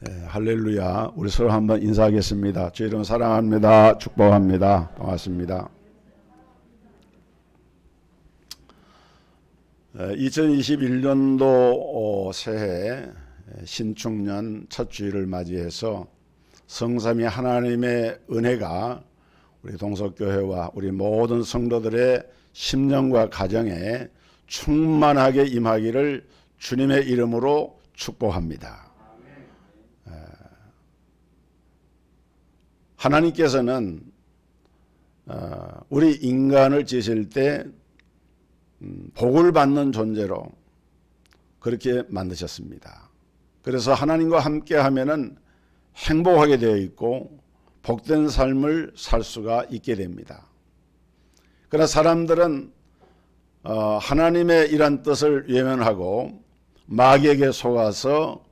할렐루야. 우리 서로 한번 인사하겠습니다. 주 이름 사랑합니다. 축복합니다. 반갑습니다. 2021년도 새해 신축년 첫 주일을 맞이해서 성삼위 하나님의 은혜가 우리 동석교회와 우리 모든 성도들의 심령과 가정에 충만하게 임하기를 주님의 이름으로 축복합니다. 하나님께서는 우리 인간을 지으실 때 복을 받는 존재로 그렇게 만드셨습니다. 그래서 하나님과 함께 하면은 행복하게 되어 있고 복된 삶을 살 수가 있게 됩니다. 그러나 사람들은 하나님의 이런 뜻을 외면하고 마귀에게 속아서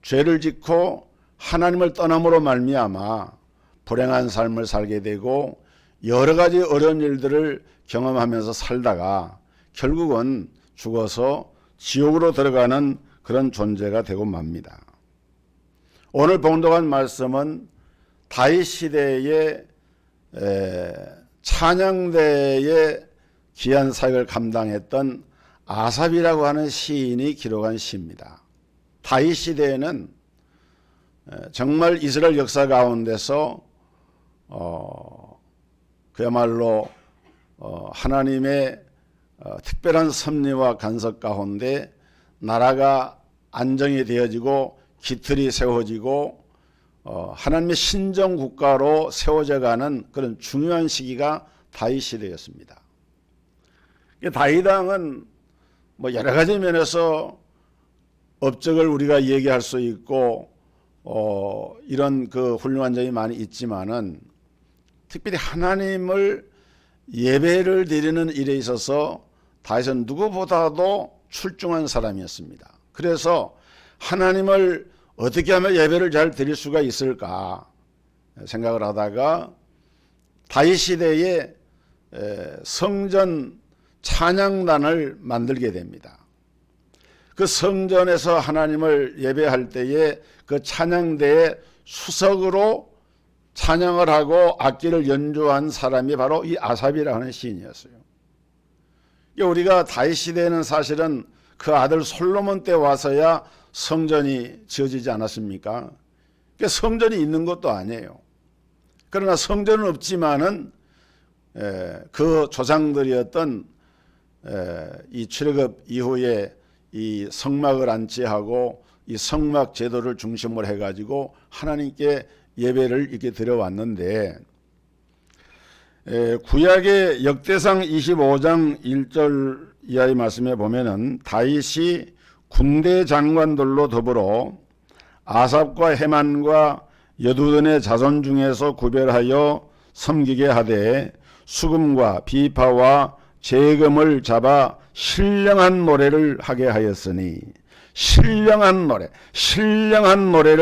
죄를 짓고 하나님을 떠남으로 말미암아 불행한 삶을 살게 되고 여러 가지 어려운 일들을 경험하면서 살다가 결국은 죽어서 지옥으로 들어가는 그런 존재가 되고 맙니다. 오늘 봉독한 말씀은 다윗 시대의 찬양대의 귀한 사역을 감당했던 아삽이라고 하는 시인이 기록한 시입니다. 다윗 시대에는 정말 이스라엘 역사 가운데서 그야말로 하나님의 특별한 섭리와 간섭 가운데 나라가 안정이 되어지고 기틀이 세워지고 하나님의 신정국가로 세워져가는 그런 중요한 시기가 다윗 시대였습니다. 다윗 왕은 뭐 여러 가지 면에서 업적을 우리가 얘기할 수 있고 이런 그 훌륭한 점이 많이 있지만은 특별히 하나님을 예배를 드리는 일에 있어서 다윗은 누구보다도 출중한 사람이었습니다. 그래서 하나님을 어떻게 하면 예배를 잘 드릴 수가 있을까 생각을 하다가 다윗 시대에 성전 찬양단을 만들게 됩니다. 그 성전에서 하나님을 예배할 때에 그 찬양대의 수석으로 찬양을 하고 악기를 연주한 사람이 바로 이 아삽이라고 하는 시인이었어요. 우리가 다윗 시대에는 사실은 그 아들 솔로몬 때 와서야 성전이 지어지지 않았습니까? 성전이 있는 것도 아니에요. 그러나 성전은 없지만은 그 조상들이었던 이 출애굽 이후에 이 성막을 안치하고 이 성막 제도를 중심으로 해가지고 하나님께 예배를 이렇게 드려왔는데 구약의 역대상 25장 1절 이하의 말씀에 보면은 다윗이 군대 장관들로 더불어 아삽과 헤만과 여두둔의 자손 중에서 구별하여 섬기게 하되 수금과 비파와 재금을 잡아 신령한 노래를 하게 하였으니 신령한 노래를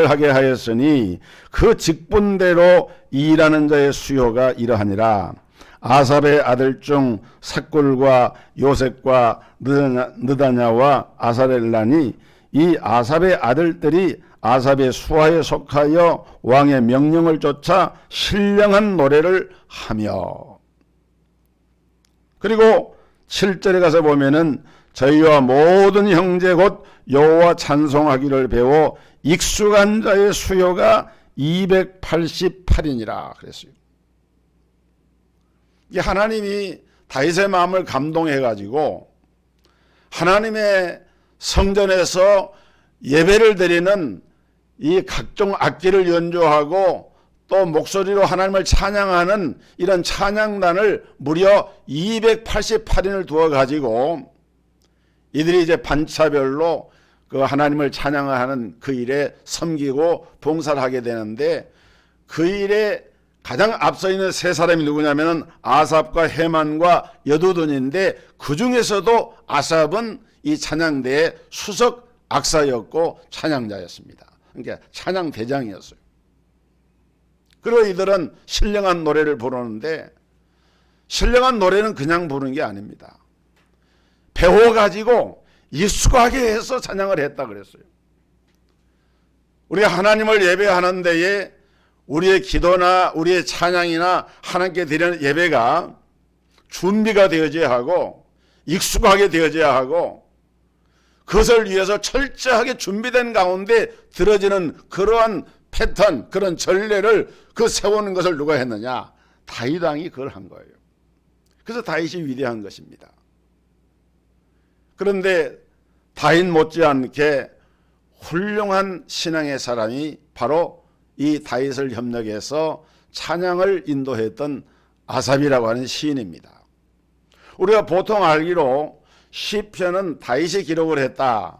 하게 하였으니 그 직분대로 일하는 자의 수요가 이러하니라. 아삽의 아들 중 삭굴과 요셉과 느다냐와 아사렐란이 이 아삽의 아들들이 아삽의 수하에 속하여 왕의 명령을 쫓아 신령한 노래를 하며, 그리고 7절에 가서 보면은 저희와 모든 형제 곧 여호와 찬송하기를 배워 익숙한 자의 수요가 288이니라 그랬어요. 이 하나님이 다윗의 마음을 감동해 가지고 하나님의 성전에서 예배를 드리는 이 각종 악기를 연주하고 또 목소리로 하나님을 찬양하는 이런 찬양단을 무려 288인을 두어 가지고 이들이 이제 반차별로 그 하나님을 찬양하는 그 일에 섬기고 봉사를 하게 되는데, 그 일에 가장 앞서 있는 세 사람이 누구냐면은 아삽과 헤만과 여두둔인데, 그 중에서도 아삽은 이 찬양대의 수석 악사였고 찬양자였습니다. 그러니까 찬양 대장이었어요. 그리고 이들은 신령한 노래를 부르는데, 신령한 노래는 그냥 부르는 게 아닙니다. 배워가지고 익숙하게 해서 찬양을 했다 그랬어요. 우리가 하나님을 예배하는 데에 우리의 기도나 우리의 찬양이나 하나님께 드리는 예배가 준비가 되어져야 하고 익숙하게 되어져야 하고 그것을 위해서 철저하게 준비된 가운데 들어지는 그러한 패턴, 그런 전례를 세우는 것을 누가 했느냐? 다윗 왕이 그걸 한 거예요. 그래서 다윗이 위대한 것입니다. 그런데 다윗 못지않게 훌륭한 신앙의 사람이 바로 이 다윗을 협력해서 찬양을 인도했던 아삽이라고 하는 시인입니다. 우리가 보통 알기로 시편은 다윗이 기록을 했다.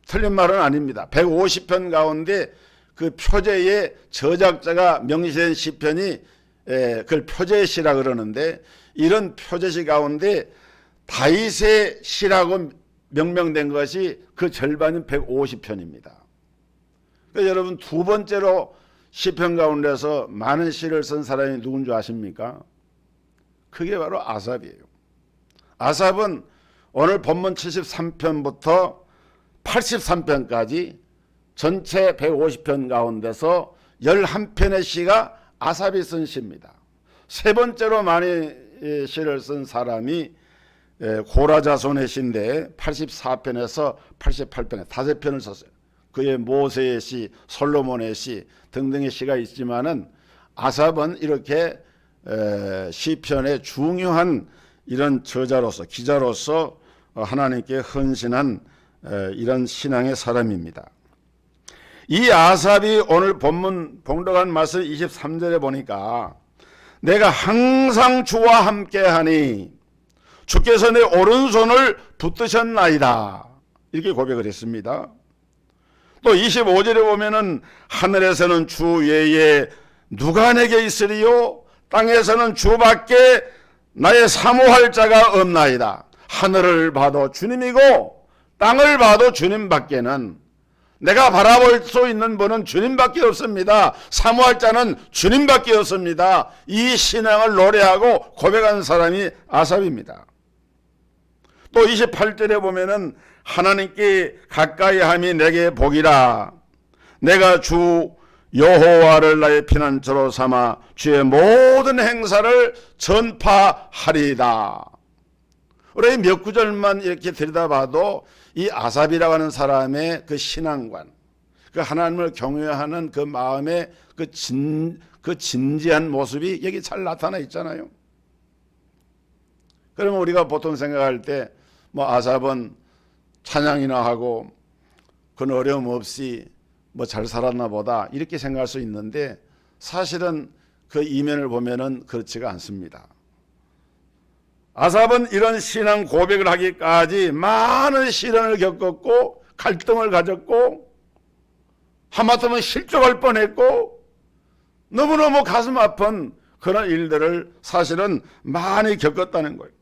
틀린 말은 아닙니다. 150편 가운데 그 표제의 저작자가 명시된 시편이 그걸 표제의 시라 그러는데 이런 표제시 가운데 다윗의 시라고 명명된 것이 그 절반인 150편입니다. 그러니까 여러분 두 번째로 시편 가운데서 많은 시를 쓴 사람이 누군 줄 아십니까? 그게 바로 아삽이에요. 아삽은 오늘 본문 73편부터 83편까지 전체 150편 가운데서 11편의 시가 아삽이 쓴 시입니다. 세 번째로 많이 시를 쓴 사람이 고라 자손의 시인데 84편에서 88편에 5편을 썼어요. 그의 모세의 시, 솔로몬의 시 등등의 시가 있지만은 아삽은 이렇게 시편의 중요한 이런 저자로서 기자로서 하나님께 헌신한 이런 신앙의 사람입니다. 이 아삽이 오늘 본문 봉독한 말씀 23절에 보니까 내가 항상 주와 함께하니 주께서 내 오른손을 붙드셨나이다 이렇게 고백을 했습니다. 또 25절에 보면은 하늘에서는 주 외에 누가 내게 있으리요 땅에서는 주밖에 나의 사모할 자가 없나이다. 하늘을 봐도 주님이고 땅을 봐도 주님밖에는 내가 바라볼 수 있는 분은 주님밖에 없습니다. 사모할 자는 주님밖에 없습니다. 이 신앙을 노래하고 고백한 사람이 아삽입니다. 또 28절에 보면은 하나님께 가까이함이 내게 복이라 내가 주 여호와를 나의 피난처로 삼아 주의 모든 행사를 전파하리이다. 우리 몇 구절만 이렇게 들여다봐도 이 아삽이라고 하는 사람의 그 신앙관, 그 하나님을 경외하는 그 마음의 그 진지한 모습이 여기 잘 나타나 있잖아요. 그러면 우리가 보통 생각할 때 뭐 아삽은 찬양이나 하고 그건 어려움 없이 뭐 잘 살았나 보다 이렇게 생각할 수 있는데 사실은 그 이면을 보면은 그렇지가 않습니다. 아삽은 이런 신앙 고백을 하기까지 많은 시련을 겪었고 갈등을 가졌고 하마터면 실족할 뻔했고 너무너무 가슴 아픈 그런 일들을 사실은 많이 겪었다는 거예요.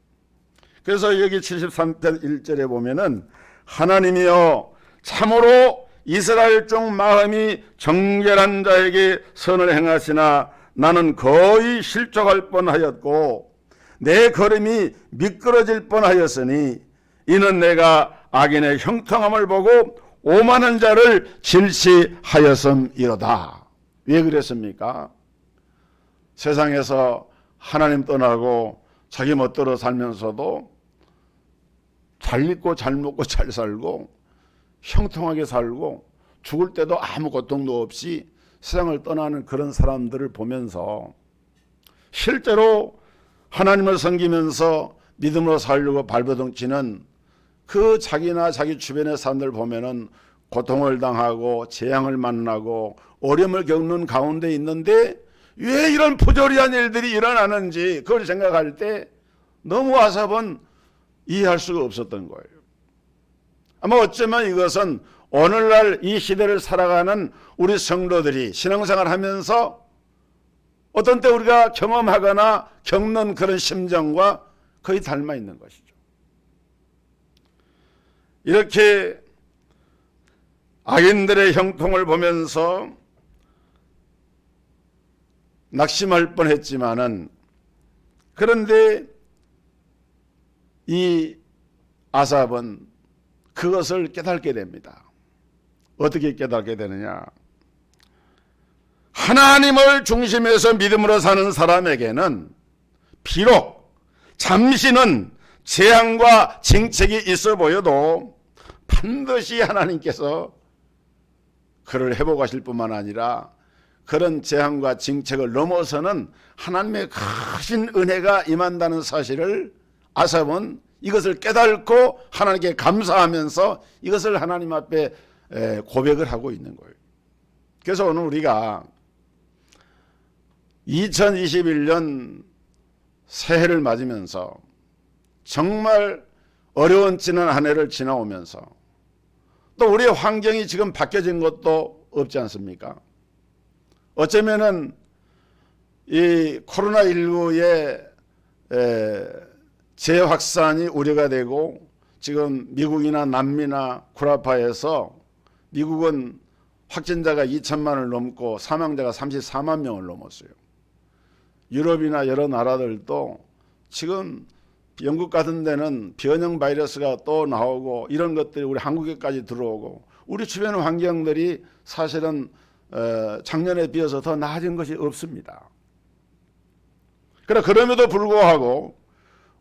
그래서 여기 73편 1절에 보면은 하나님이여 참으로 이스라엘 중 마음이 정결한 자에게 선을 행하시나 나는 거의 실족할 뻔하였고 내 걸음이 미끄러질 뻔하였으니 이는 내가 악인의 형통함을 보고 오만한 자를 질시하였음이로다. 왜 그랬습니까? 세상에서 하나님 떠나고 자기 멋대로 살면서도 잘 입고 잘 먹고 잘 살고 형통하게 살고 죽을 때도 아무 고통도 없이 세상을 떠나는 그런 사람들을 보면서 실제로 하나님을 섬기면서 믿음으로 살려고 발버둥치는 그 자기나 자기 주변의 사람들 보면은 고통을 당하고 재앙을 만나고 어려움을 겪는 가운데 있는데 왜 이런 부조리한 일들이 일어나는지 그걸 생각할 때 너무 아삽은 이해할 수가 없었던 거예요. 아마 어쩌면 이것은 오늘날 이 시대를 살아가는 우리 성도들이 신앙생활 하면서 어떤 때 우리가 경험하거나 겪는 그런 심정과 거의 닮아 있는 것이죠. 이렇게 악인들의 형통을 보면서 낙심할 뻔했지만은 그런데 이 아삽은 그것을 깨닫게 됩니다. 어떻게 깨닫게 되느냐? 하나님을 중심에서 믿음으로 사는 사람에게는 비록 잠시는 재앙과 징책이 있어 보여도 반드시 하나님께서 그를 회복하실 뿐만 아니라 그런 재앙과 징책을 넘어서는 하나님의 크신 은혜가 임한다는 사실을 아삽은 이것을 깨닫고 하나님께 감사하면서 이것을 하나님 앞에 고백을 하고 있는 거예요. 그래서 오늘 우리가 2021년 새해를 맞으면서 정말 어려운 지난 한 해를 지나오면서 또 우리의 환경이 지금 바뀌어진 것도 없지 않습니까? 어쩌면은 이 코로나19의 재확산이 우려가 되고 지금 미국이나 남미나 구라파에서 미국은 확진자가 2천만을 넘고 사망자가 34만 명을 넘었어요. 유럽이나 여러 나라들도 지금 영국 같은 데는 변형 바이러스가 또 나오고 이런 것들이 우리 한국에까지 들어오고 우리 주변 환경들이 사실은 작년에 비해서 더 나아진 것이 없습니다. 그러나 그럼에도 불구하고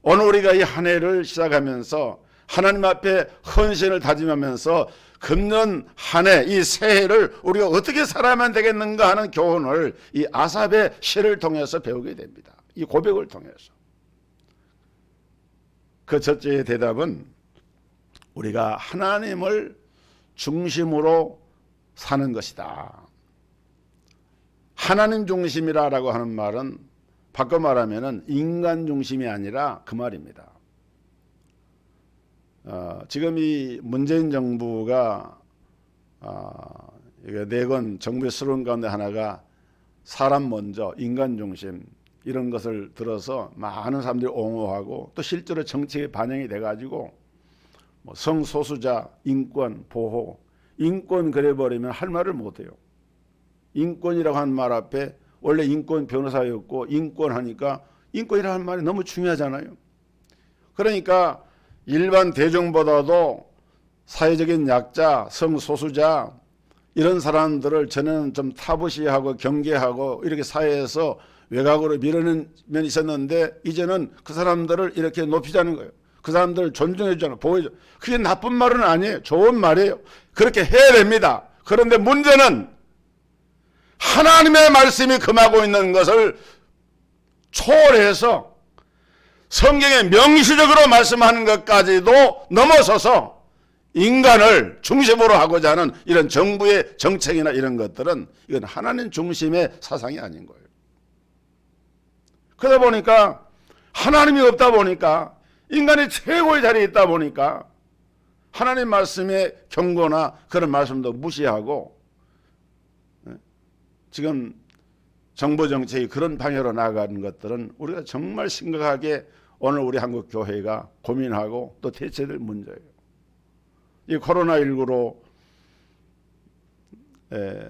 오늘 우리가 이 한 해를 시작하면서 하나님 앞에 헌신을 다짐하면서 금년 한 해 이 새해를 우리가 어떻게 살아야만 되겠는가 하는 교훈을 이 아삽의 시를 통해서 배우게 됩니다. 이 고백을 통해서. 그 첫째의 대답은 우리가 하나님을 중심으로 사는 것이다. 하나님 중심이라고 하는 말은 바꿔 말하면 인간 중심이 아니라 그 말입니다. 지금 이 문재인 정부가 내건 정부의 슬로건 가운데 하나가 사람 먼저 인간 중심 이런 것을 들어서 많은 사람들이 옹호하고 또 실제로 정책에 반영이 돼가지고 뭐 성소수자 인권 보호 인권 그래버리면 할 말을 못해요. 인권이라고 하는 말 앞에 원래 인권 변호사였고 인권 하니까 인권이라는 말이 너무 중요하잖아요. 그러니까 일반 대중보다도 사회적인 약자, 성소수자 이런 사람들을 저는 좀 타부시하고 경계하고 이렇게 사회에서 외곽으로 밀어내는 면이 있었는데 이제는 그 사람들을 이렇게 높이자는 거예요. 그 사람들을 존중해 주잖아요. 보호해 줘. 그게 나쁜 말은 아니에요. 좋은 말이에요. 그렇게 해야 됩니다. 그런데 문제는 하나님의 말씀이 금하고 있는 것을 초월해서 성경에 명시적으로 말씀하는 것까지도 넘어서서 인간을 중심으로 하고자 하는 이런 정부의 정책이나 이런 것들은 이건 하나님 중심의 사상이 아닌 거예요. 그러다 보니까 하나님이 없다 보니까 인간이 최고의 자리에 있다 보니까 하나님 말씀의 경고나 그런 말씀도 무시하고 지금 정부 정책이 그런 방향으로 나아가는 것들은 우리가 정말 심각하게 오늘 우리 한국 교회가 고민하고 또 대처될 문제예요. 이 코로나19로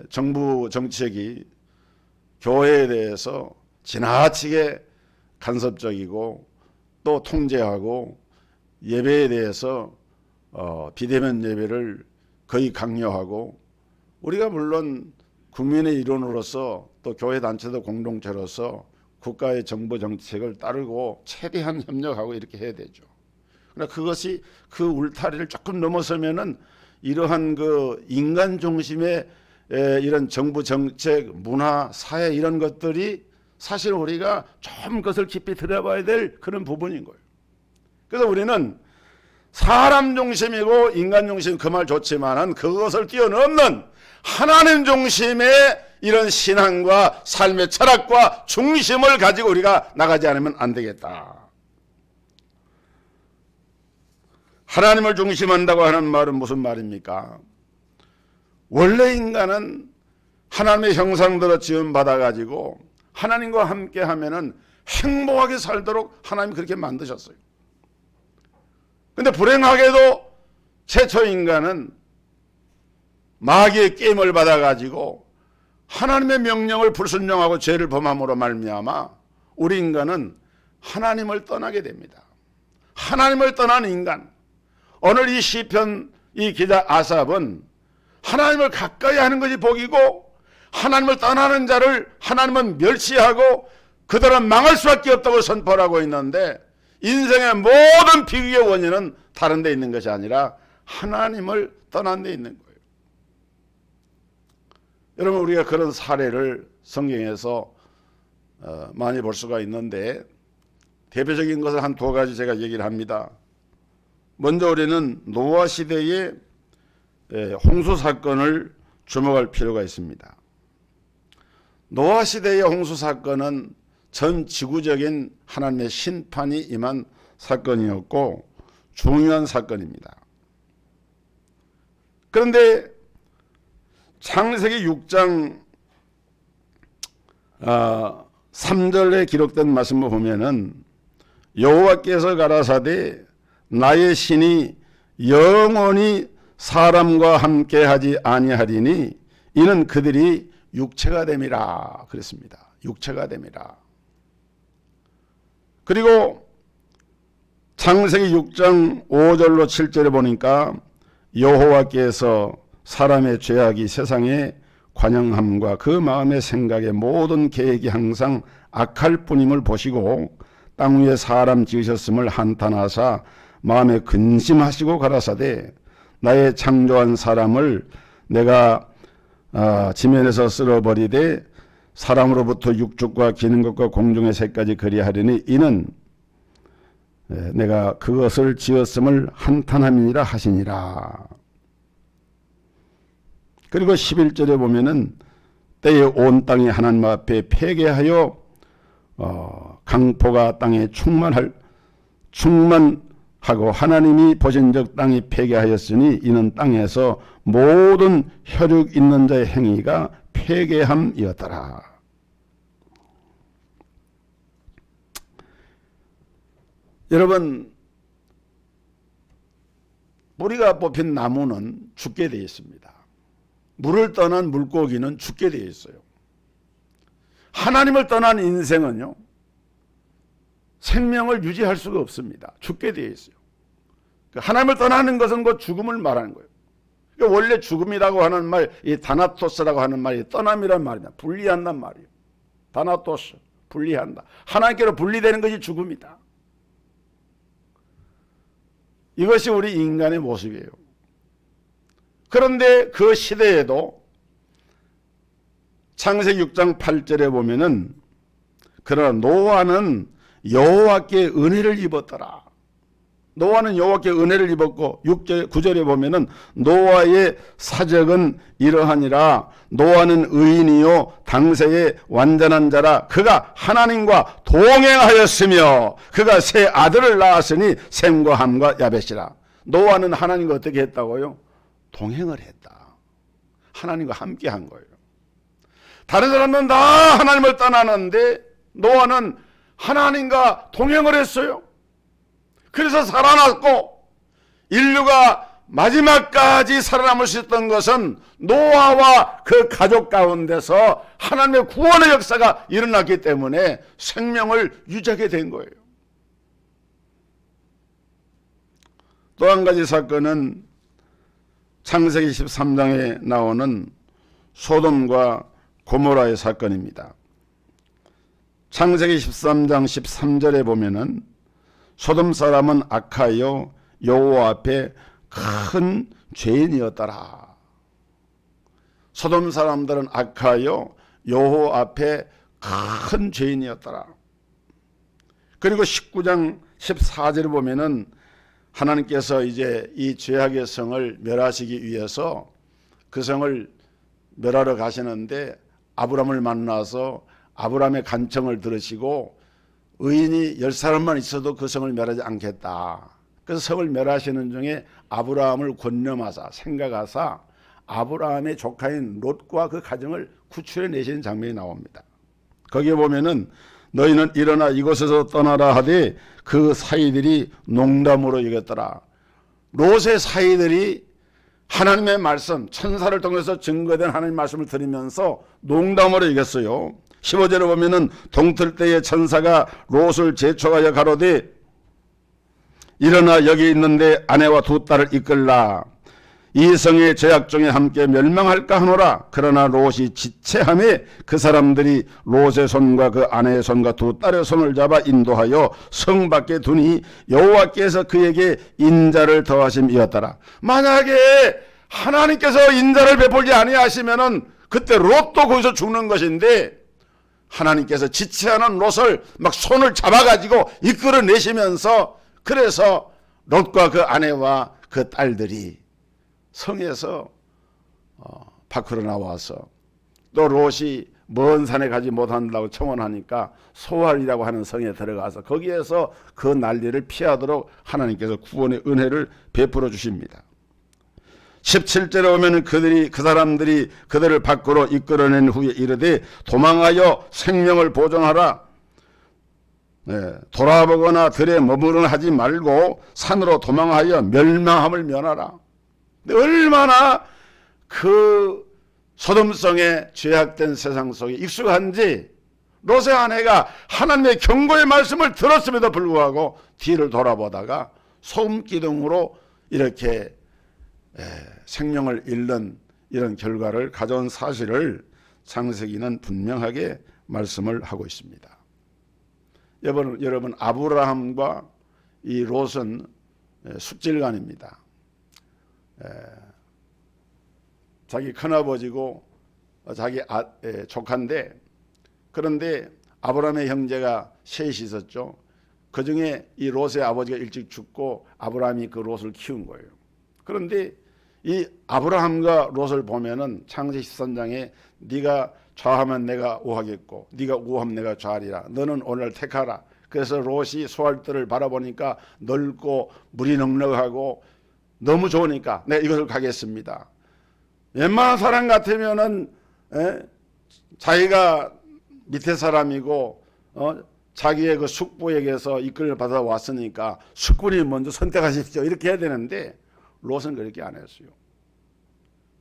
정부 정책이 교회에 대해서 지나치게 간섭적이고 또 통제하고 예배에 대해서 비대면 예배를 거의 강요하고 우리가 물론 국민의 일원으로서 또 교회 단체도 공동체로서 국가의 정부 정책을 따르고 최대한 협력하고 이렇게 해야 되죠. 그러나 그것이 그 울타리를 조금 넘어서면은 이러한 그 인간 중심의 이런 정부 정책, 문화, 사회 이런 것들이 사실 우리가 좀 그것을 깊이 들여봐야 될 그런 부분인 거예요. 그래서 우리는 사람 중심이고 인간 중심 그 말 좋지만은 그것을 뛰어넘는 하나님 중심의 이런 신앙과 삶의 철학과 중심을 가지고 우리가 나가지 않으면 안 되겠다. 하나님을 중심한다고 하는 말은 무슨 말입니까? 원래 인간은 하나님의 형상대로 지음받아 가지고 하나님과 함께 하면은 행복하게 살도록 하나님이 그렇게 만드셨어요. 근데 불행하게도 최초 인간은 마귀의 게임을 받아 가지고 하나님의 명령을 불순종하고 죄를 범함으로 말미암아 우리 인간은 하나님을 떠나게 됩니다. 하나님을 떠난 인간. 오늘 이 시편 이 기자 아삽은 하나님을 가까이 하는 것이 복이고 하나님을 떠나는 자를 하나님은 멸시하고 그들은 망할 수밖에 없다고 선포를 하고 있는데, 인생의 모든 비극의 원인은 다른 데 있는 것이 아니라 하나님을 떠난 데 있는 거예요. 여러분, 우리가 그런 사례를 성경에서 많이 볼 수가 있는데, 대표적인 것을 한 두 가지 제가 얘기를 합니다. 먼저 우리는 노아 시대의 홍수 사건을 주목할 필요가 있습니다. 노아 시대의 홍수 사건은 전 지구적인 하나님의 심판이 임한 사건이었고 중요한 사건입니다. 그런데 창세기 6장 3절에 기록된 말씀을 보면은 여호와께서 가라사대 나의 신이 영원히 사람과 함께하지 아니하리니 이는 그들이 육체가 됨이라 그랬습니다. 육체가 됨이라. 그리고 창세기 6장 5절로 7절에 보니까 여호와께서 사람의 죄악이 세상에 관영함과 그 마음의 생각의 모든 계획이 항상 악할 뿐임을 보시고 땅 위에 사람 지으셨음을 한탄하사 마음에 근심하시고 가라사대 나의 창조한 사람을 내가 지면에서 쓸어버리되 사람으로부터 육축과 기는 것과 공중의 새까지 그리하리니 이는 내가 그것을 지었음을 한탄함이니라 하시니라. 그리고 11절에 보면은 때에 온 땅이 하나님 앞에 폐개하여 강포가 땅에 충만하고 하나님이 보신 적 땅이 폐개하였으니 이는 땅에서 모든 혈육 있는 자의 행위가 폐개함이었더라. 여러분, 뿌리가 뽑힌 나무는 죽게 되어 있습니다. 물을 떠난 물고기는 죽게 되어 있어요. 하나님을 떠난 인생은요, 생명을 유지할 수가 없습니다. 죽게 되어 있어요. 하나님을 떠나는 것은 곧 죽음을 말하는 거예요. 원래 죽음이라고 하는 말, 이 다나토스라고 하는 말이 떠남이란 말입니다. 분리한단 말이에요. 다나토스, 분리한다. 하나님께로 분리되는 것이 죽음이다. 이것이 우리 인간의 모습이에요. 그런데 그 시대에도 창세기 6장 8절에 보면은 그러나 노아는 여호와께 은혜를 입었더라. 노아는 여호와께 은혜를 입었고 6절 9절에 보면은 노아의 사적은 이러하니라. 노아는 의인이요 당세의 완전한 자라. 그가 하나님과 동행하였으며 그가 세 아들을 낳았으니 셈과 함과 야벳이라. 노아는 하나님과 어떻게 했다고요? 동행을 했다. 하나님과 함께 한 거예요. 다른 사람은 다 하나님을 떠나는데 노아는 하나님과 동행을 했어요. 그래서 살아났고 인류가 마지막까지 살아남을 수 있었던 것은 노아와 그 가족 가운데서 하나님의 구원의 역사가 일어났기 때문에 생명을 유지하게 된 거예요. 또 한 가지 사건은 창세기 13장에 나오는 소돔과 고모라의 사건입니다. 창세기 13장 13절에 보면은 소돔 사람은 악하여 여호와 앞에 큰 죄인이었더라. 소돔 사람들은 악하여 여호와 앞에 큰 죄인이었더라. 그리고 19장 14절에 보면은 하나님께서 이제 이 죄악의 성을 멸하시기 위해서 그 성을 멸하러 가시는데 아브라함을 만나서 아브라함의 간청을 들으시고 의인이 10사람만 있어도 그 성을 멸하지 않겠다. 그래서 성을 멸하시는 중에 아브라함을 권념하사 생각하사 아브라함의 조카인 롯과 그 가정을 구출해 내시는 장면이 나옵니다. 거기에 보면은 너희는 일어나 이곳에서 떠나라 하되 그 사이들이 농담으로 여겼더라. 롯의 사이들이 하나님의 말씀, 천사를 통해서 증거된 하나님의 말씀을 들으면서 농담으로 여겼어요. 15절에 보면은 동틀 때에 천사가 롯을 재촉하여 가로되 일어나 여기 있는데 아내와 두 딸을 이끌라. 이 성의 죄악 중에 함께 멸망할까 하노라. 그러나 롯이 지체함에 그 사람들이 롯의 손과 그 아내의 손과 두 딸의 손을 잡아 인도하여 성 밖에 두니 여호와께서 그에게 인자를 더하심이었더라. 만약에 하나님께서 인자를 베풀지 아니하시면은 그때 롯도 거기서 죽는 것인데, 하나님께서 지체하는 롯을 막 손을 잡아가지고 이끌어내시면서, 그래서 롯과 그 아내와 그 딸들이 성에서 밖으로 나와서, 또 롯이 먼 산에 가지 못한다고 청원하니까 소알이라고 하는 성에 들어가서 거기에서 그 난리를 피하도록 하나님께서 구원의 은혜를 베풀어 주십니다. 17절에 오면 그 사람들이 그들을 밖으로 이끌어낸 후에 이르되 도망하여 생명을 보존하라. 돌아보거나 들에 머무르나 하지 말고 산으로 도망하여 멸망함을 면하라. 얼마나 그 소돔성의 죄악된 세상 속에 익숙한지, 롯의 아내가 하나님의 경고의 말씀을 들었음에도 불구하고 뒤를 돌아보다가 소음기둥으로 이렇게 생명을 잃는 이런 결과를 가져온 사실을 창세기는 분명하게 말씀을 하고 있습니다. 여러분 아브라함과 이 롯은 숙질간입니다. 자기 큰아버지고 자기 조카인데, 그런데 아브라함의 형제가 셋이 있었죠. 그 중에 이 롯의 아버지가 일찍 죽고 아브라함이 그 롯을 키운 거예요. 그런데 이 아브라함과 롯을 보면은 창세기 13장에 네가 좌하면 내가 우하겠고 네가 우하면 내가 좌하리라. 너는 오늘 택하라. 그래서 롯이 소알들을 바라보니까 넓고 물이 넉넉하고 너무 좋으니까 내가 이것을 가겠습니다. 웬만한 사람 같으면은 자기가 밑에 사람이고 자기의 그 숙부에게서 이끌려 받아 왔으니까 숙부님 먼저 선택하십시오 이렇게 해야 되는데, 롯은 그렇게 안 했어요.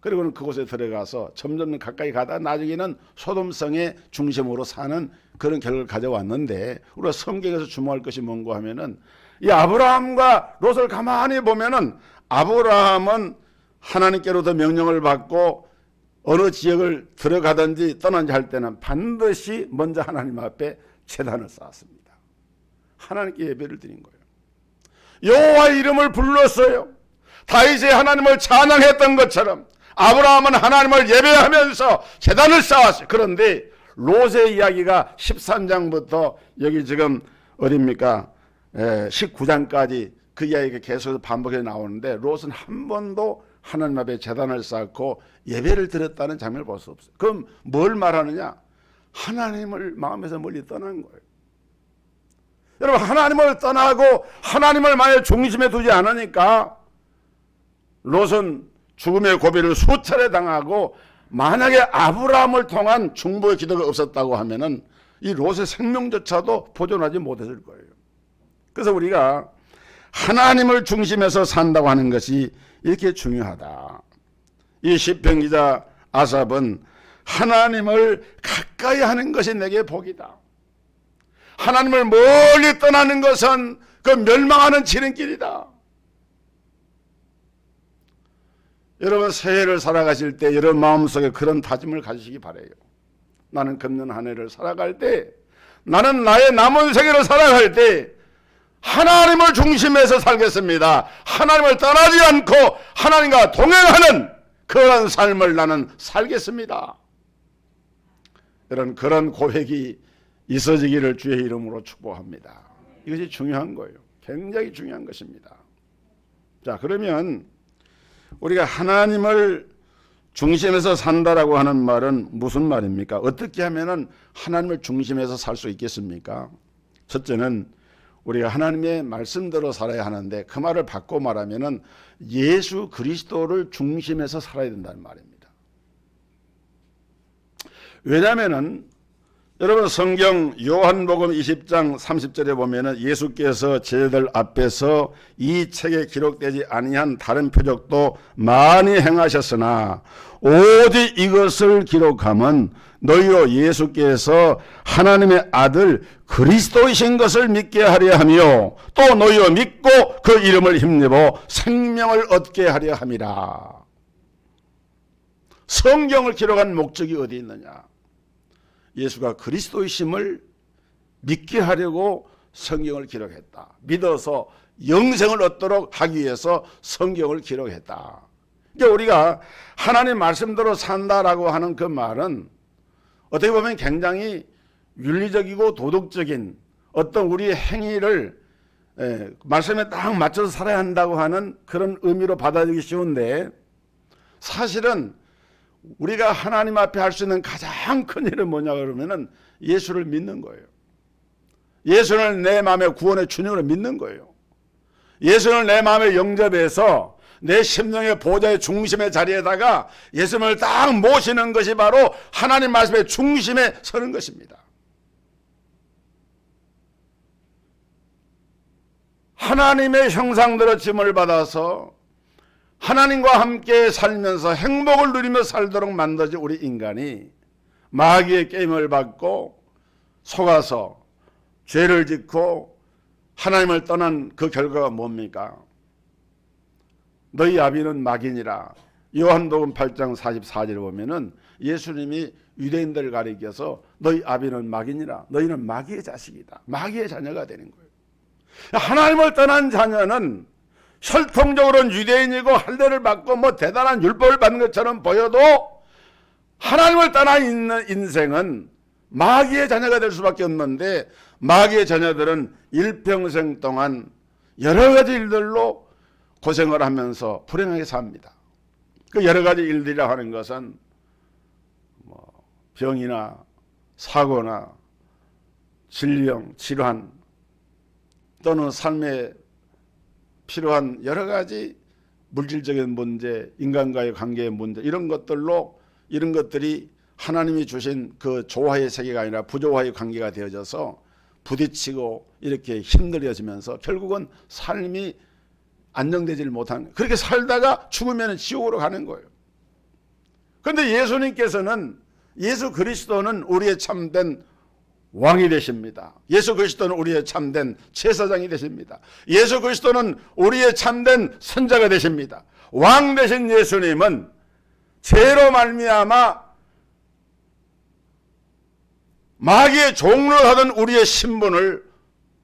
그리고는 그곳에 들어가서 점점 가까이 가다 나중에는 소돔성의 중심으로 사는 그런 결과를 가져왔는데, 우리가 성경에서 주목할 것이 뭔가 하면은 이 아브라함과 롯을 가만히 보면은, 아브라함은 하나님께로부터 명령을 받고 어느 지역을 들어가든지 떠난지 할 때는 반드시 먼저 하나님 앞에 제단을 쌓았습니다. 하나님께 예배를 드린 거예요. 여호와의 이름을 불렀어요. 다윗이 하나님을 찬양했던 것처럼 아브라함은 하나님을 예배하면서 제단을 쌓았어요. 그런데 롯의 이야기가 13장부터 여기 지금 어딥니까? 19장까지 그 이야기가 계속 반복해서 나오는데, 롯은 한 번도 하나님 앞에 제단을 쌓고 예배를 드렸다는 장면을 볼 수 없어요. 그럼 뭘 말하느냐? 하나님을 마음에서 멀리 떠난 거예요. 여러분, 하나님을 떠나고 하나님을 만약 중심에 두지 않으니까 롯은 죽음의 고비를 수차례 당하고, 만약에 아브라함을 통한 중보의 기도가 없었다고 하면은 이 롯의 생명조차도 보존하지 못했을 거예요. 그래서 우리가 하나님을 중심에서 산다고 하는 것이 이렇게 중요하다. 이 시편 기자 아삽은 하나님을 가까이 하는 것이 내게 복이다. 하나님을 멀리 떠나는 것은 그 멸망하는 지름길이다. 여러분, 새해를 살아가실 때 여러분 마음속에 그런 다짐을 가지시기 바라요. 나는 금년 한 해를 살아갈 때, 나는 나의 남은 생애를 살아갈 때 하나님을 중심에서 살겠습니다. 하나님을 떠나지 않고 하나님과 동행하는 그런 삶을 나는 살겠습니다. 그런 고백이 있어지기를 주의 이름으로 축복합니다. 이것이 중요한 거예요. 굉장히 중요한 것입니다. 자, 그러면 우리가 하나님을 중심에서 산다라고 하는 말은 무슨 말입니까? 어떻게 하면은 하나님을 중심에서 살 수 있겠습니까? 첫째는 우리가 하나님의 말씀대로 살아야 하는데, 그 말을 바꿔 말하면은 예수 그리스도를 중심에서 살아야 된다는 말입니다. 왜냐하면은 여러분 성경 요한복음 20장 30절에 보면은 예수께서 제자들 앞에서 이 책에 기록되지 아니한 다른 표적도 많이 행하셨으나 오직 이것을 기록함은 너희로 예수께서 하나님의 아들 그리스도이신 것을 믿게 하려 하며 또 너희로 믿고 그 이름을 힘입어 생명을 얻게 하려 함이라. 성경을 기록한 목적이 어디 있느냐? 예수가 그리스도이심을 믿게 하려고 성경을 기록했다. 믿어서 영생을 얻도록 하기 위해서 성경을 기록했다. 그러니까 우리가 하나님 말씀대로 산다라고 하는 그 말은 어떻게 보면 굉장히 윤리적이고 도덕적인 어떤 우리의 행위를 말씀에 딱 맞춰서 살아야 한다고 하는 그런 의미로 받아들이기 쉬운데, 사실은 우리가 하나님 앞에 할 수 있는 가장 큰 일은 뭐냐 그러면은 예수를 믿는 거예요. 예수를 내 마음의 구원의 주님으로 믿는 거예요. 예수를 내 마음에 영접해서 내 심령의 보좌의 중심의 자리에다가 예수님을 딱 모시는 것이 바로 하나님 말씀의 중심에 서는 것입니다. 하나님의 형상대로 짐을 받아서 하나님과 함께 살면서 행복을 누리며 살도록 만들어진 우리 인간이 마귀의 게임을 받고 속아서 죄를 짓고 하나님을 떠난 그 결과가 뭡니까? 너희 아비는 마귀니라. 요한복음 8장 44절에 보면은 예수님이 유대인들을 가리켜서 너희 아비는 마귀니라. 너희는 마귀의 자식이다. 마귀의 자녀가 되는 거예요. 하나님을 떠난 자녀는 혈통적으로는 유대인이고 할례를 받고 뭐 대단한 율법을 받는 것처럼 보여도 하나님을 떠나 있는 인생은 마귀의 자녀가 될 수밖에 없는데, 마귀의 자녀들은 일평생 동안 여러 가지 일들로 고생을 하면서 불행하게 삽니다. 그 여러 가지 일들이라 하는 것은 뭐 병이나 사고나 질병, 질환 또는 삶에 필요한 여러 가지 물질적인 문제, 인간과의 관계의 문제, 이런 것들이 하나님이 주신 그 조화의 세계가 아니라 부조화의 관계가 되어져서 부딪히고 이렇게 힘들어지면서 결국은 삶이 안정되질 못하는, 그렇게 살다가 죽으면 지옥으로 가는 거예요. 그런데 예수님께서는, 예수 그리스도는 우리의 참된 왕이 되십니다. 예수 그리스도는 우리의 참된 제사장이 되십니다. 예수 그리스도는 우리의 참된 선자가 되십니다. 왕 되신 예수님은 죄로 말미암아 마귀의 종로를 하던 우리의 신분을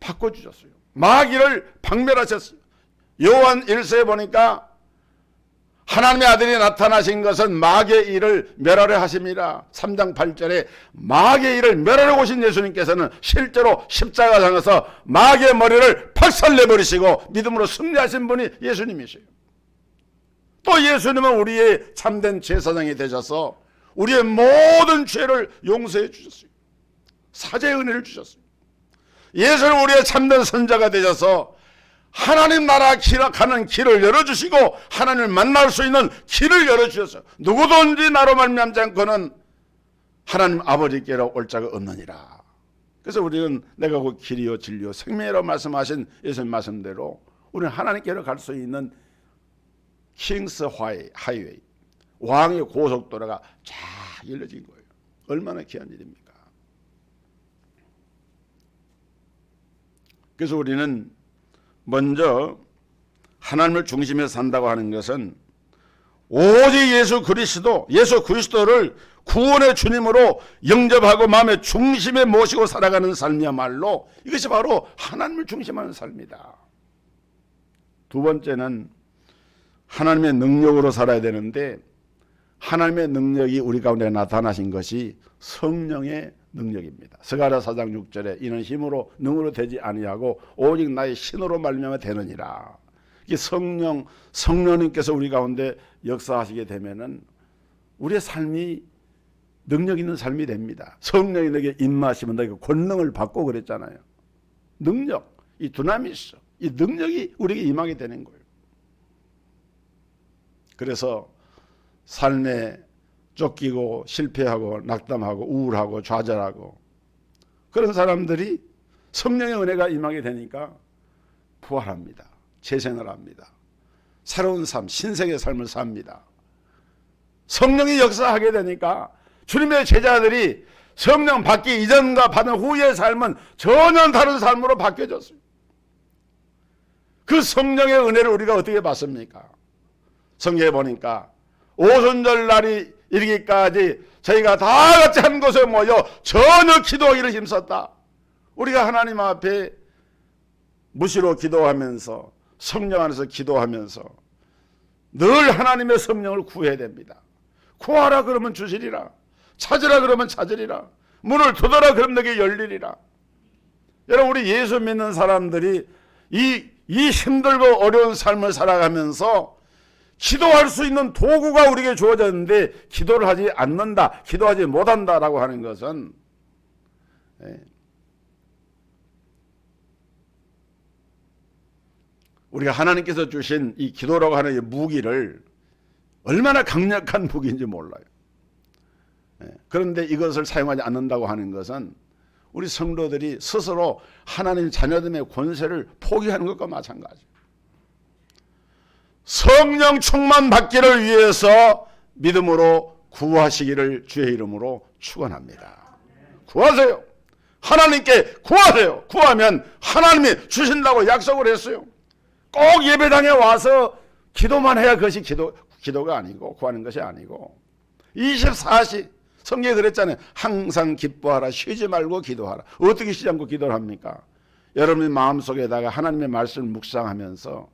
바꿔주셨어요. 마귀를 박멸하셨어요. 요한 1서에 보니까 하나님의 아들이 나타나신 것은 마귀의 일을 멸하려 하심이라. 3장 8절에 마귀의 일을 멸하려 오신 예수님께서는 실제로 십자가상에서 마귀의 머리를 박살내버리시고 믿음으로 승리하신 분이 예수님이세요. 또 예수님은 우리의 참된 제사장이 되셔서 우리의 모든 죄를 용서해 주셨어요. 사죄의 은혜를 주셨어요. 예수는 우리의 참된 선자가 되셔서 하나님 나라 가는 길을 열어주시고 하나님을 만날 수 있는 길을 열어주셨어요. 누구든지 나로 말미암지 않고는 하나님 아버지께로 올 자가 없느니라. 그래서 우리는 내가 곧 길이요 진리요 생명이라고 말씀하신 예수님 말씀대로 우리는 하나님께로 갈 수 있는 킹스 하이웨이, 왕의 고속도로가 쫙 열려진 거예요. 얼마나 귀한 일입니까? 그래서 우리는 먼저 하나님을 중심에 산다고 하는 것은 오직 예수 그리스도를 구원의 주님으로 영접하고 마음의 중심에 모시고 살아가는 삶이야말로 이것이 바로 하나님을 중심하는 삶이다. 두 번째는 하나님의 능력으로 살아야 되는데, 하나님의 능력이 우리 가운데 나타나신 것이 성령의 능력입니다. 스가랴 4장 6절에 이는 힘으로 능으로 되지 아니하고 오직 나의 신으로 말미암아 되느니라. 이 성령님께서 우리 가운데 역사하시게 되면은 우리의 삶이 능력 있는 삶이 됩니다. 성령이 너에게 임하시면 너에게 권능을 받고 그랬잖아요. 능력, 이 두나미스, 이 능력이 우리에게 임하게 되는 거예요. 그래서 삶에 쫓기고 실패하고 낙담하고 우울하고 좌절하고 그런 사람들이 성령의 은혜가 임하게 되니까 부활합니다. 재생을 합니다. 새로운 삶, 신세계 삶을 삽니다. 성령이 역사하게 되니까 주님의 제자들이 성령 받기 이전과 받은 후의 삶은 전혀 다른 삶으로 바뀌어졌어요. 그 성령의 은혜를 우리가 어떻게 받습니까? 성경에 보니까 오순절 날이 이르기까지 저희가 다 같이 한 곳에 모여 전혀 기도하기를 힘썼다. 우리가 하나님 앞에 무시로 기도하면서 성령 안에서 기도하면서 늘 하나님의 성령을 구해야 됩니다. 구하라 그러면 주시리라. 찾으라 그러면 찾으리라. 문을 두드라 그러면 너에게 열리리라. 여러분, 우리 예수 믿는 사람들이 이 힘들고 어려운 삶을 살아가면서 기도할 수 있는 도구가 우리에게 주어졌는데 기도를 하지 않는다, 기도하지 못한다라고 하는 것은 우리가 하나님께서 주신 이 기도라고 하는 이 무기를 얼마나 강력한 무기인지 몰라요. 그런데 이것을 사용하지 않는다고 하는 것은 우리 성도들이 스스로 하나님 자녀됨의 권세를 포기하는 것과 마찬가지예요. 성령 충만 받기를 위해서 믿음으로 구하시기를 주의 이름으로 축원합니다. 구하세요. 하나님께 구하세요. 구하면 하나님이 주신다고 약속을 했어요. 꼭 예배당에 와서 기도만 해야 그것이 기도가 아니고, 구하는 것이 아니고 24시 성경에 그랬잖아요. 항상 기뻐하라, 쉬지 말고 기도하라. 어떻게 쉬지 않고 기도를 합니까? 여러분의 마음속에다가 하나님의 말씀을 묵상하면서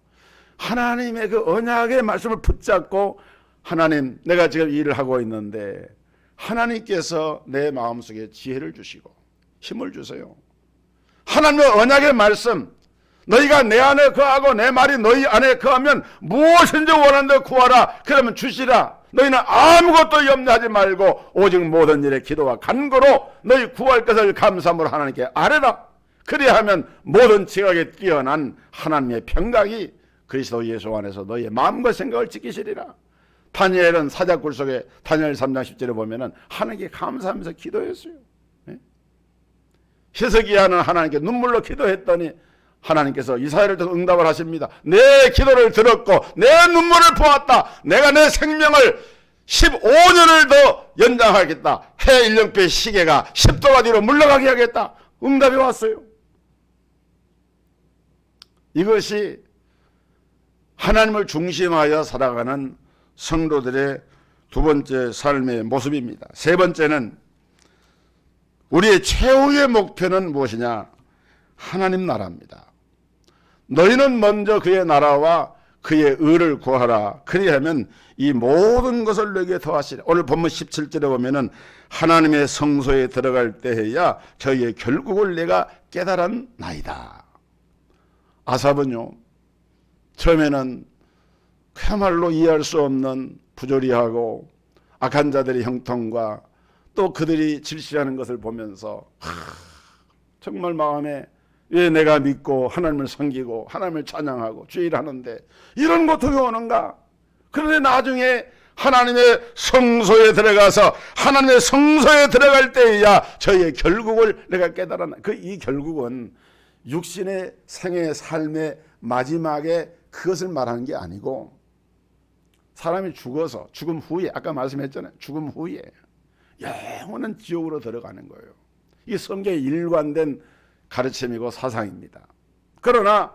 하나님의 그 언약의 말씀을 붙잡고, 하나님, 내가 지금 일을 하고 있는데 하나님께서 내 마음속에 지혜를 주시고 힘을 주세요. 하나님의 언약의 말씀, 너희가 내 안에 거하고 내 말이 너희 안에 거하면 무엇인지 원하는 데 구하라. 그러면 주시라. 너희는 아무것도 염려하지 말고 오직 모든 일에 기도와 간구로 너희 구할 것을 감사함으로 하나님께 아뢰라. 그리하면 모든 지각에 뛰어난 하나님의 평강이 그리스도 예수 안에서 너희의 마음과 생각을 지키시리라. 다니엘은 사자굴 속에 다니엘 3장 10절에 보면은 하나님께 감사하면서 기도했어요. 히스기야는 하나님께 눈물로 기도했더니 하나님께서 이사야를 통해 응답을 하십니다. 내 기도를 들었고 내 눈물을 보았다. 내가 내 생명을 15년을 더 연장하겠다. 해 1년배 시계가 10도가 뒤로 물러가게 하겠다. 응답이 왔어요. 이것이 하나님을 중심하여 살아가는 성도들의 두 번째 삶의 모습입니다. 세 번째는 우리의 최후의 목표는 무엇이냐? 하나님 나라입니다. 너희는 먼저 그의 나라와 그의 의를 구하라. 그리하면 이 모든 것을 너희에게 더하시리라. 오늘 본문 17절에 보면은 하나님의 성소에 들어갈 때에야 저희의 결국을 내가 깨달았나이다. 아삽은요, 처음에는 그야말로 이해할 수 없는 부조리하고 악한 자들의 형통과 또 그들이 질시하는 것을 보면서 정말 마음에 왜 내가 믿고 하나님을 섬기고 하나님을 찬양하고 주의를 하는데 이런 고통이 오는가? 그런데 나중에 하나님의 성소에 들어가서 하나님의 성소에 들어갈 때에야 저희의 결국을 내가 깨달았나. 이 결국은 육신의 생의 삶의 마지막에 그것을 말하는 게 아니고 사람이 죽어서 죽음 후에, 아까 말씀했잖아요. 죽음 후에 영원한 지옥으로 들어가는 거예요. 이 성경의 일관된 가르침이고 사상입니다. 그러나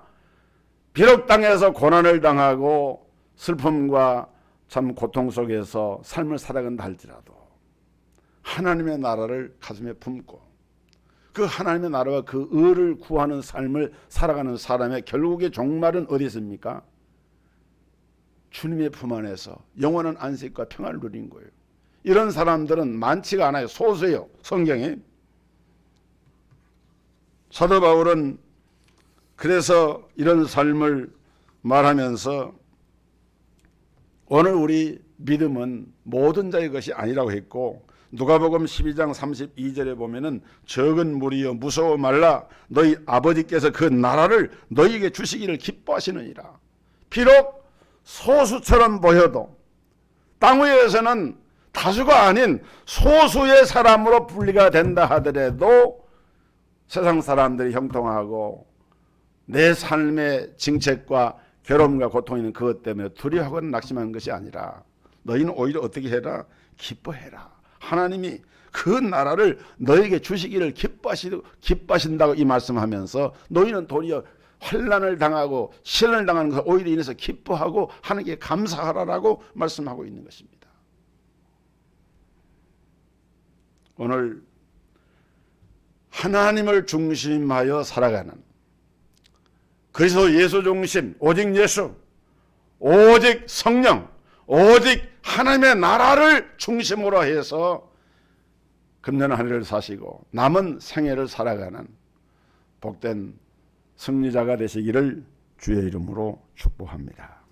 비록 땅에서 고난을 당하고 슬픔과 참 고통 속에서 삶을 살아간다 할지라도 하나님의 나라를 가슴에 품고 그 하나님의 나라와 그 의를 구하는 삶을 살아가는 사람의 결국의 종말은 어디 있습니까? 주님의 품 안에서 영원한 안식과 평안을 누린 거예요. 이런 사람들은 많지가 않아요. 소수예요. 성경에. 사도 바울은 그래서 이런 삶을 말하면서 오늘 우리 믿음은 모든 자의 것이 아니라고 했고, 누가복음 12장 32절에 보면은 적은 무리여 무서워 말라. 너희 아버지께서 그 나라를 너희에게 주시기를 기뻐하시느니라. 비록 소수처럼 보여도 땅 위에서는 다수가 아닌 소수의 사람으로 분리가 된다 하더라도 세상 사람들이 형통하고 내 삶의 정책과 괴로움과 고통이 있는 그것 때문에 두려워하거나 낙심하는 것이 아니라 너희는 오히려 어떻게 해라? 기뻐해라. 하나님이 그 나라를 너에게 주시기를 기뻐하신다고 이 말씀하면서 너희는 도리어 환난을 당하고 시련을 당하는 것을 오히려 인해서 기뻐하고 하나님께 감사하라라고 말씀하고 있는 것입니다. 오늘 하나님을 중심하여 살아가는, 그래서 예수 중심, 오직 예수, 오직 성령, 오직 하나님의 나라를 중심으로 해서 금년 한 해를 사시고 남은 생애를 살아가는 복된 승리자가 되시기를 주의 이름으로 축복합니다.